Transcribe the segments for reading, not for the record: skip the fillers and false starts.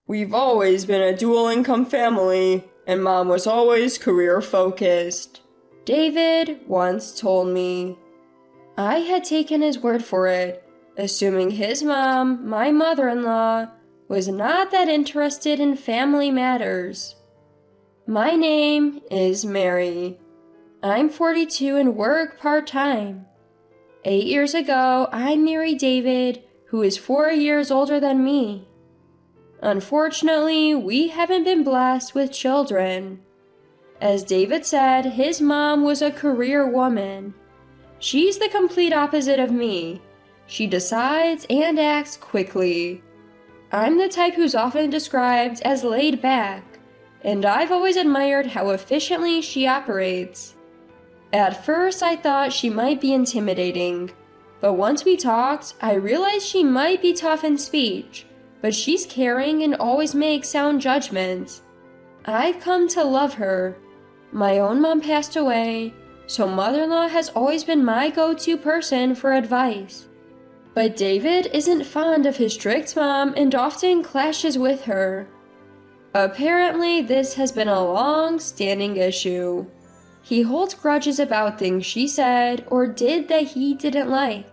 We've always been a dual-income family, and Mom was always career-focused, David once told me. I had taken his word for it, assuming his mom, my mother-in-law, was not that interested in family matters. My name is Mary. I'm 42 and work part-time. 8 years ago, I married David, who is 4 years older than me. Unfortunately, we haven't been blessed with children. As David said, his mom was a career woman. She's the complete opposite of me. She decides and acts quickly. I'm the type who's often described as laid back, and I've always admired how efficiently she operates. At first, I thought she might be intimidating, but once we talked, I realized she might be tough in speech, but she's caring and always makes sound judgments. I've come to love her. My own mom passed away, so mother-in-law has always been my go-to person for advice. But David isn't fond of his strict mom and often clashes with her. Apparently, this has been a long-standing issue. He holds grudges about things she said or did that he didn't like.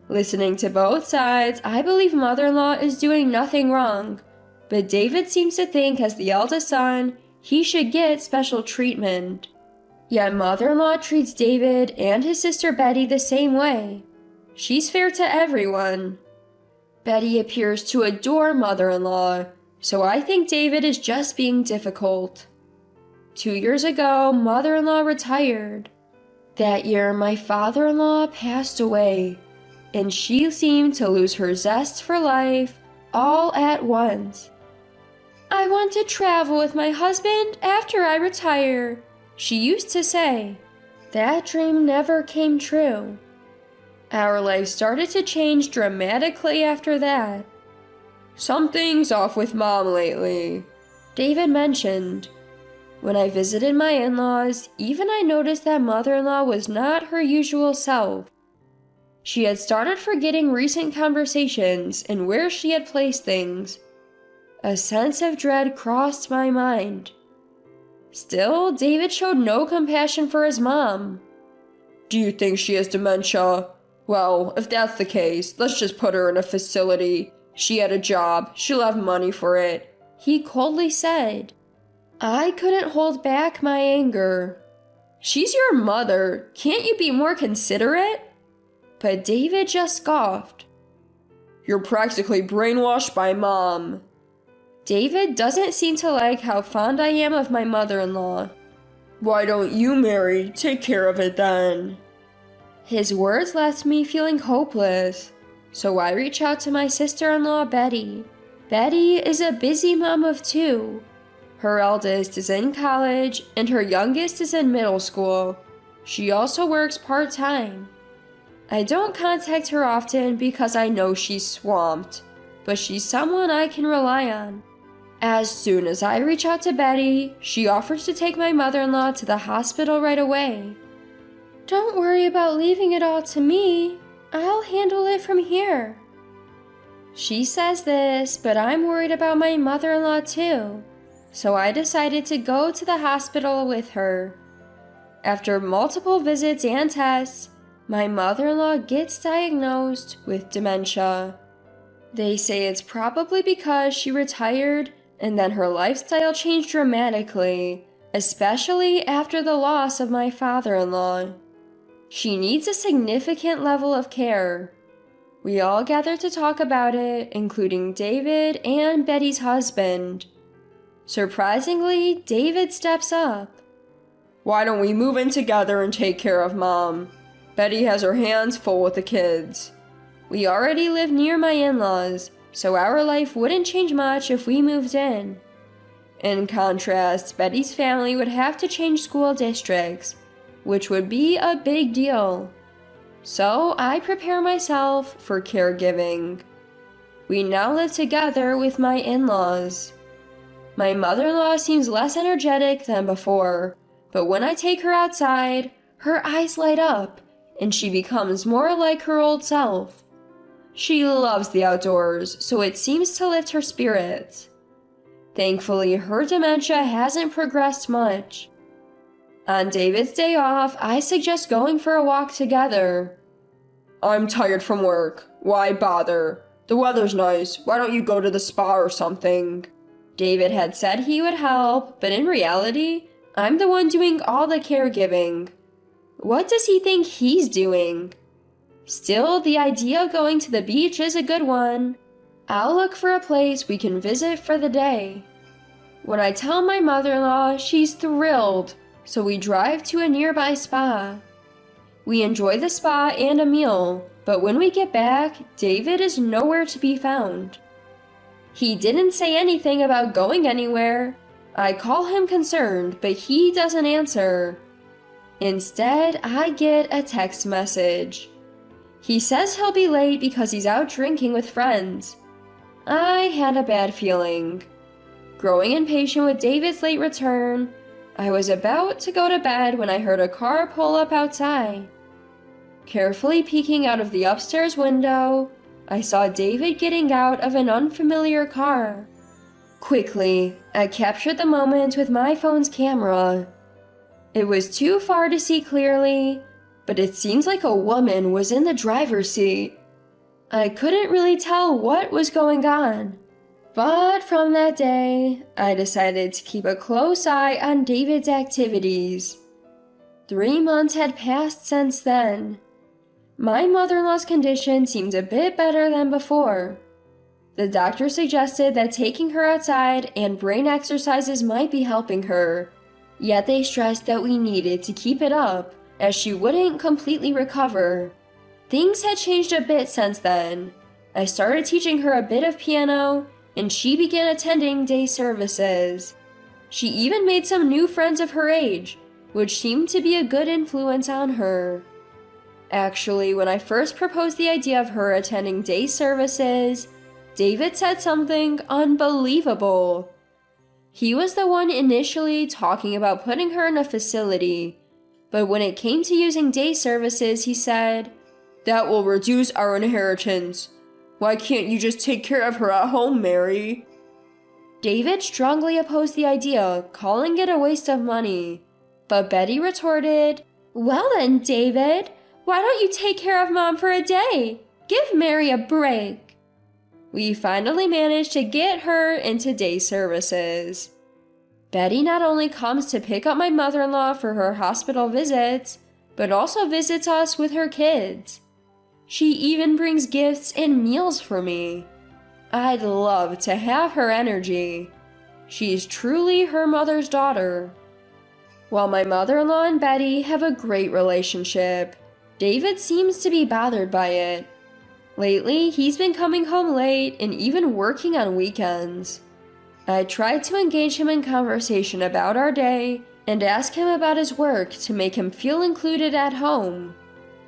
Listening to both sides, I believe mother-in-law is doing nothing wrong, but David seems to think as the eldest son, he should get special treatment. Yet mother-in-law treats David and his sister Betty the same way. She's fair to everyone. Betty appears to adore mother-in-law, so I think David is just being difficult. 2 years ago, mother-in-law retired. That year, my father-in-law passed away, and she seemed to lose her zest for life all at once. I want to travel with my husband after I retire, she used to say. That dream never came true. Our life started to change dramatically after that. Something's off with Mom lately, David mentioned. When I visited my in-laws, even I noticed that mother-in-law was not her usual self. She had started forgetting recent conversations and where she had placed things. A sense of dread crossed my mind. Still, David showed no compassion for his mom. Do you think she has dementia? Well, if that's the case, let's just put her in a facility. She had a job, she'll have money for it, he coldly said. I couldn't hold back my anger. She's your mother, can't you be more considerate? But David just scoffed. You're practically brainwashed by Mom. David doesn't seem to like how fond I am of my mother-in-law. Why don't you, Mary, take care of it then? His words left me feeling hopeless, so I reach out to my sister-in-law, Betty. Betty is a busy mom of 2. Her eldest is in college, and her youngest is in middle school. She also works part-time. I don't contact her often because I know she's swamped, but she's someone I can rely on. As soon as I reach out to Betty, she offers to take my mother-in-law to the hospital right away. Don't worry about leaving it all to me. I'll handle it from here. She says this, but I'm worried about my mother-in-law too, so I decided to go to the hospital with her. After multiple visits and tests, my mother-in-law gets diagnosed with dementia. They say it's probably because she retired and then her lifestyle changed dramatically, especially after the loss of my father-in-law. She needs a significant level of care. We all gather to talk about it, including David and Betty's husband. Surprisingly, David steps up. Why don't we move in together and take care of Mom? Betty has her hands full with the kids. We already live near my in-laws, so our life wouldn't change much if we moved in. In contrast, Betty's family would have to change school districts, which would be a big deal. So I prepare myself for caregiving. We now live together with my in-laws. My mother-in-law seems less energetic than before, but when I take her outside, her eyes light up, and she becomes more like her old self. She loves the outdoors, so it seems to lift her spirits. Thankfully, her dementia hasn't progressed much. On David's day off, I suggest going for a walk together. I'm tired from work. Why bother? The weather's nice. Why don't you go to the spa or something? David had said he would help, but in reality, I'm the one doing all the caregiving. What does he think he's doing? Still, the idea of going to the beach is a good one. I'll look for a place we can visit for the day. When I tell my mother-in-law, she's thrilled, so we drive to a nearby spa. We enjoy the spa and a meal, but when we get back, David is nowhere to be found. He didn't say anything about going anywhere. I call him concerned, but he doesn't answer. Instead, I get a text message. He says he'll be late because he's out drinking with friends. I had a bad feeling. Growing impatient with David's late return, I was about to go to bed when I heard a car pull up outside. Carefully peeking out of the upstairs window, I saw David getting out of an unfamiliar car. Quickly, I captured the moment with my phone's camera. It was too far to see clearly, but it seems like a woman was in the driver's seat. I couldn't really tell what was going on, but from that day, I decided to keep a close eye on David's activities. 3 months had passed since then. My mother-in-law's condition seemed a bit better than before. The doctor suggested that taking her outside and brain exercises might be helping her, yet they stressed that we needed to keep it up, as she wouldn't completely recover. Things had changed a bit since then. I started teaching her a bit of piano, and she began attending day services. She even made some new friends of her age, which seemed to be a good influence on her. Actually, when I first proposed the idea of her attending day services, David said something unbelievable. He was the one initially talking about putting her in a facility, but when it came to using day services, he said, "That will reduce our inheritance. Why can't you just take care of her at home, Mary?" David strongly opposed the idea, calling it a waste of money. But Betty retorted, "Well then, David, why don't you take care of Mom for a day? Give Mary a break." We finally managed to get her into day services. Betty not only comes to pick up my mother-in-law for her hospital visits, but also visits us with her kids. She even brings gifts and meals for me. I'd love to have her energy. She's truly her mother's daughter. While my mother-in-law and Betty have a great relationship, David seems to be bothered by it. Lately, he's been coming home late and even working on weekends. I tried to engage him in conversation about our day and ask him about his work to make him feel included at home.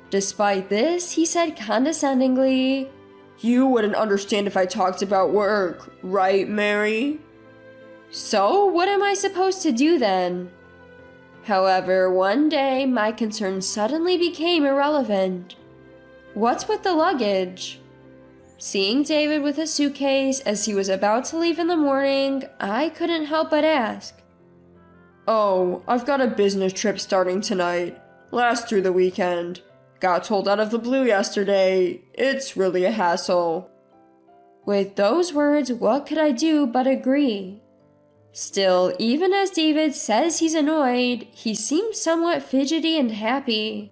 Despite this, he said condescendingly, "You wouldn't understand if I talked about work, right, Mary?" So, what am I supposed to do then? However, one day, my concerns suddenly became irrelevant. What's with the luggage? Seeing David with a suitcase as he was about to leave in the morning, I couldn't help but ask. "Oh, I've got a business trip starting tonight. Lasts through the weekend. Got told out of the blue yesterday. It's really a hassle." With those words, what could I do but agree? Still, even as David says he's annoyed, he seems somewhat fidgety and happy.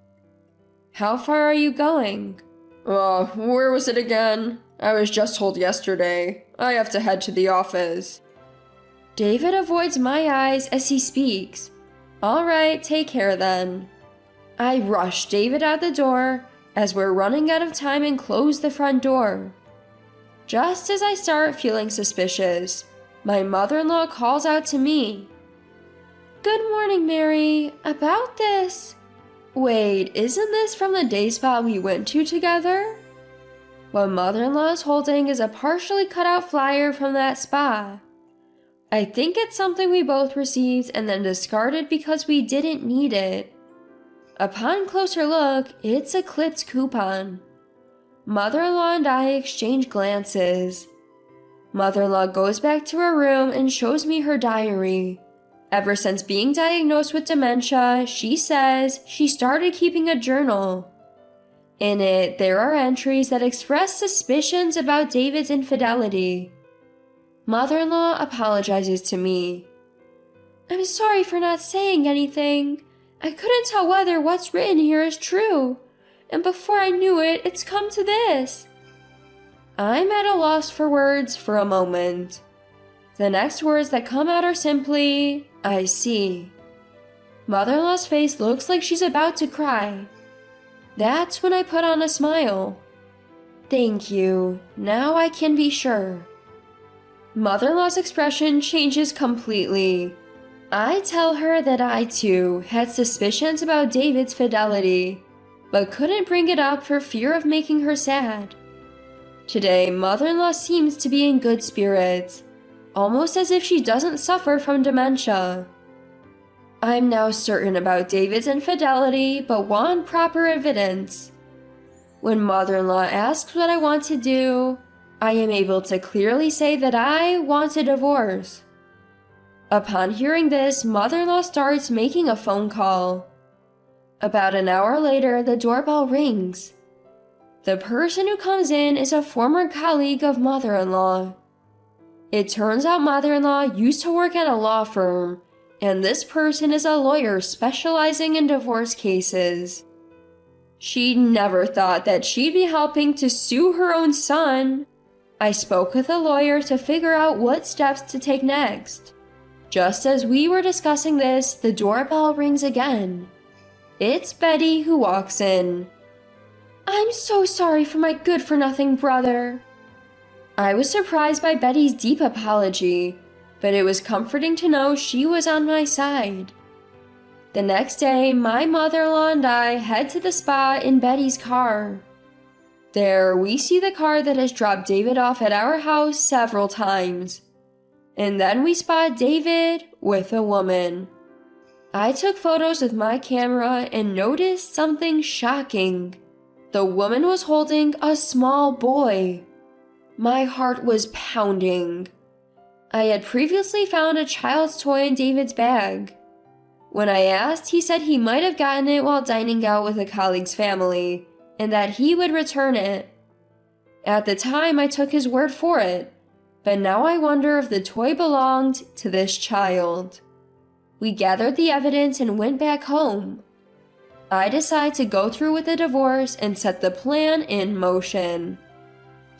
"How far are you going?" Where was it again? I was just told yesterday. I have to head to the office." David avoids my eyes as he speaks. "All right, take care then." I rush David out the door as we're running out of time and close the front door. Just as I start feeling suspicious, my mother-in-law calls out to me. "Good morning, Mary. About this." Wait, isn't this from the day spa we went to together? What mother-in-law is holding is a partially cut out flyer from that spa. I think it's something we both received and then discarded because we didn't need it. Upon closer look, it's a clipped coupon. Mother-in-law and I exchange glances. Mother-in-law goes back to her room and shows me her diary. Ever since being diagnosed with dementia, she says she started keeping a journal. In it, there are entries that express suspicions about David's infidelity. Mother-in-law apologizes to me. "I'm sorry for not saying anything. I couldn't tell whether what's written here is true. And before I knew it, it's come to this." I'm at a loss for words for a moment. The next words that come out are simply, "I see." Mother-in-law's face looks like she's about to cry. That's when I put on a smile. "Thank you. Now I can be sure." Mother-in-law's expression changes completely. I tell her that I, too, had suspicions about David's fidelity, but couldn't bring it up for fear of making her sad. Today, Mother-in-law seems to be in good spirits, almost as if she doesn't suffer from dementia. I'm now certain about David's infidelity, but want proper evidence. When Mother-in-law asks what I want to do, I am able to clearly say that I want a divorce. Upon hearing this, Mother-in-law starts making a phone call. About an hour later, the doorbell rings. The person who comes in is a former colleague of Mother-in-law. It turns out Mother-in-law used to work at a law firm, and this person is a lawyer specializing in divorce cases. She never thought that she'd be helping to sue her own son. I spoke with a lawyer to figure out what steps to take next. Just as we were discussing this, the doorbell rings again. It's Betty who walks in. "I'm so sorry for my good-for-nothing brother." I was surprised by Betty's deep apology, but it was comforting to know she was on my side. The next day, my mother-in-law and I head to the spa in Betty's car. There, we see the car that has dropped David off at our house several times. And then we spot David with a woman. I took photos with my camera and noticed something shocking. The woman was holding a small boy. My heart was pounding. I had previously found a child's toy in David's bag. When I asked, he said he might have gotten it while dining out with a colleague's family, and that he would return it. At the time, I took his word for it, but now I wonder if the toy belonged to this child. We gathered the evidence and went back home. I decided to go through with the divorce and set the plan in motion.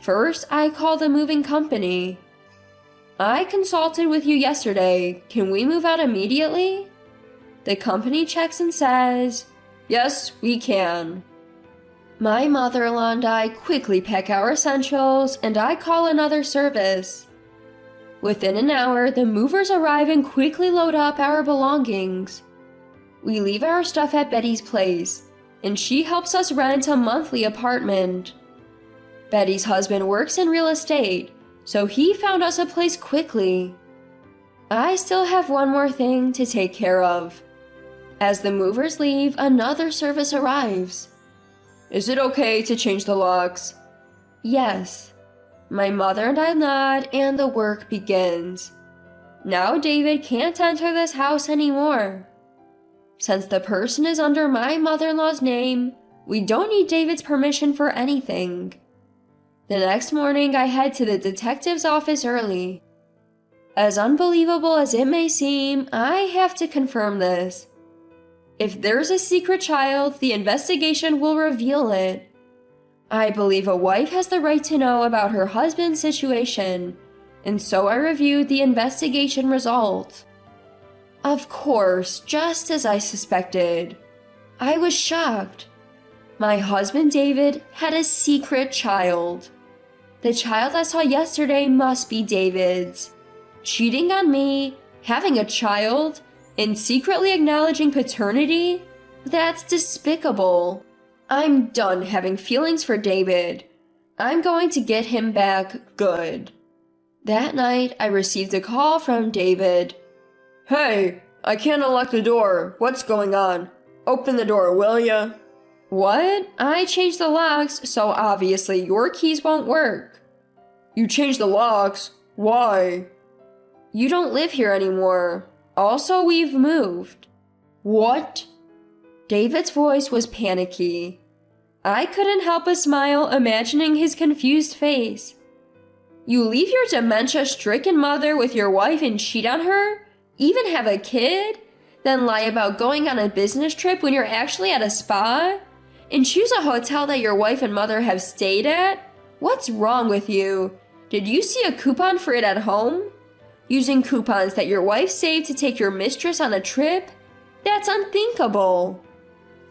First, I called the moving company. "I consulted with you yesterday. Can we move out immediately?" The company checks and says, "Yes, we can." My mother-in-law and I quickly pack our essentials, and I call another service. Within an hour, the movers arrive and quickly load up our belongings. We leave our stuff at Betty's place, and she helps us rent a monthly apartment. Betty's husband works in real estate, so he found us a place quickly. I still have one more thing to take care of. As the movers leave, another service arrives. "Is it okay to change the locks?" "Yes." My mother and I nod, and the work begins. Now David can't enter this house anymore. Since the person is under my mother-in-law's name, we don't need David's permission for anything. The next morning, I head to the detective's office early. As unbelievable as it may seem, I have to confirm this. If there's a secret child, the investigation will reveal it. I believe a wife has the right to know about her husband's situation, and so I reviewed the investigation result. Of course, just as I suspected. I was shocked. My husband David had a secret child. The child I saw yesterday must be David's. Cheating on me, having a child, and secretly acknowledging paternity? That's despicable. I'm done having feelings for David. I'm going to get him back good. That night, I received a call from David. "Hey, I can't unlock the door. What's going on? Open the door, will ya?" What? I changed the locks, so obviously your keys won't work. You changed the locks? Why? You don't live here anymore. Also, we've moved. What? David's voice was panicky. I couldn't help but smile, imagining his confused face. You leave your dementia-stricken mother with your wife and cheat on her? Even have a kid? Then lie about going on a business trip when you're actually at a spa? And choose a hotel that your wife and mother have stayed at? What's wrong with you? Did you see a coupon for it at home? Using coupons that your wife saved to take your mistress on a trip? That's unthinkable.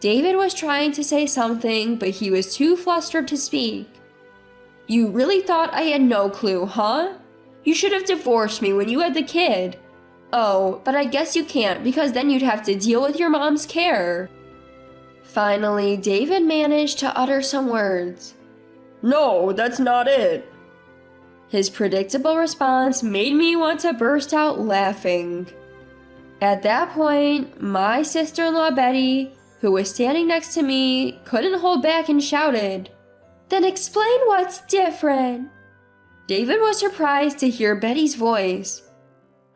David was trying to say something, but he was too flustered to speak. You really thought I had no clue, huh? You should have divorced me when you had the kid. Oh, but I guess you can't because then you'd have to deal with your mom's care. Finally, David managed to utter some words. No, that's not it. His predictable response made me want to burst out laughing. At that point, my sister-in-law Betty, who was standing next to me, couldn't hold back and shouted, "Then explain what's different." David was surprised to hear Betty's voice.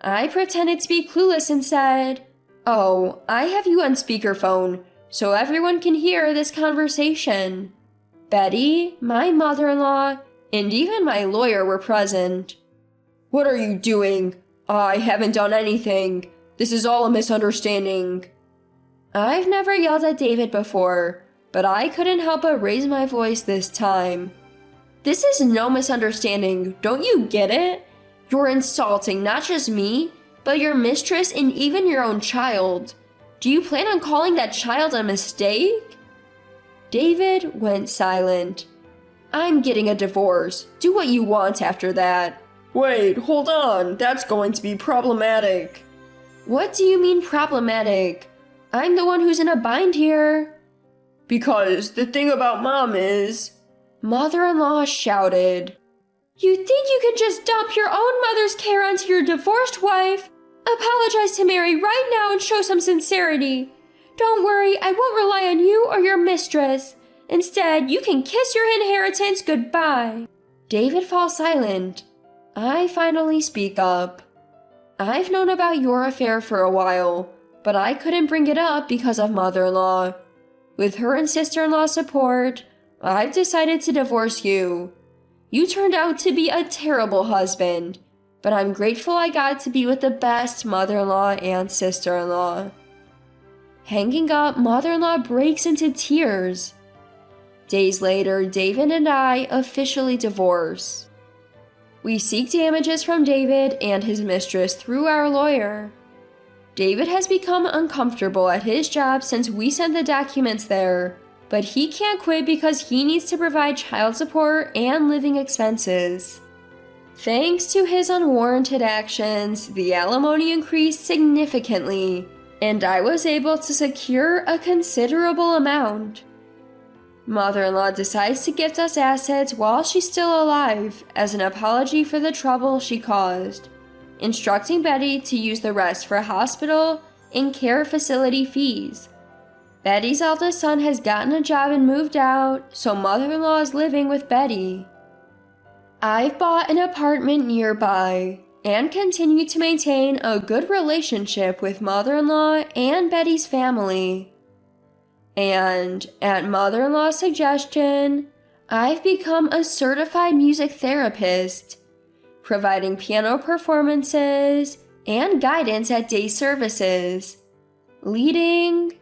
I pretended to be clueless and said, "Oh, I have you on speakerphone, so everyone can hear this conversation." Betty, my mother-in-law, and even my lawyer were present. What are you doing? I haven't done anything. This is all a misunderstanding. I've never yelled at David before, but I couldn't help but raise my voice this time. This is no misunderstanding, don't you get it? You're insulting not just me, but your mistress and even your own child. Do you plan on calling that child a mistake? David went silent. I'm getting a divorce. Do what you want after that. Wait, hold on. That's going to be problematic. What do you mean problematic? I'm the one who's in a bind here. Because the thing about Mom is... Mother-in-law shouted. You think you can just dump your own mother's care onto your divorced wife? Apologize to Mary right now and show some sincerity. Don't worry, I won't rely on you or your mistress. Instead, you can kiss your inheritance goodbye. David falls silent. I finally speak up. I've known about your affair for a while, but I couldn't bring it up because of mother-in-law. With her and sister-in-law's support, I've decided to divorce you. You turned out to be a terrible husband, but I'm grateful I got to be with the best mother-in-law and sister-in-law. Hanging up, mother-in-law breaks into tears. Days later, David and I officially divorce. We seek damages from David and his mistress through our lawyer. David has become uncomfortable at his job since we sent the documents there, but he can't quit because he needs to provide child support and living expenses. Thanks to his unwarranted actions, the alimony increased significantly, and I was able to secure a considerable amount. Mother-in-law decides to gift us assets while she's still alive as an apology for the trouble she caused, instructing Betty to use the rest for hospital and care facility fees. Betty's eldest son has gotten a job and moved out, so mother-in-law is living with Betty. I've bought an apartment nearby and continue to maintain a good relationship with mother-in-law and Betty's family. And at mother-in-law's suggestion, I've become a certified music therapist, providing piano performances and guidance at day services, leading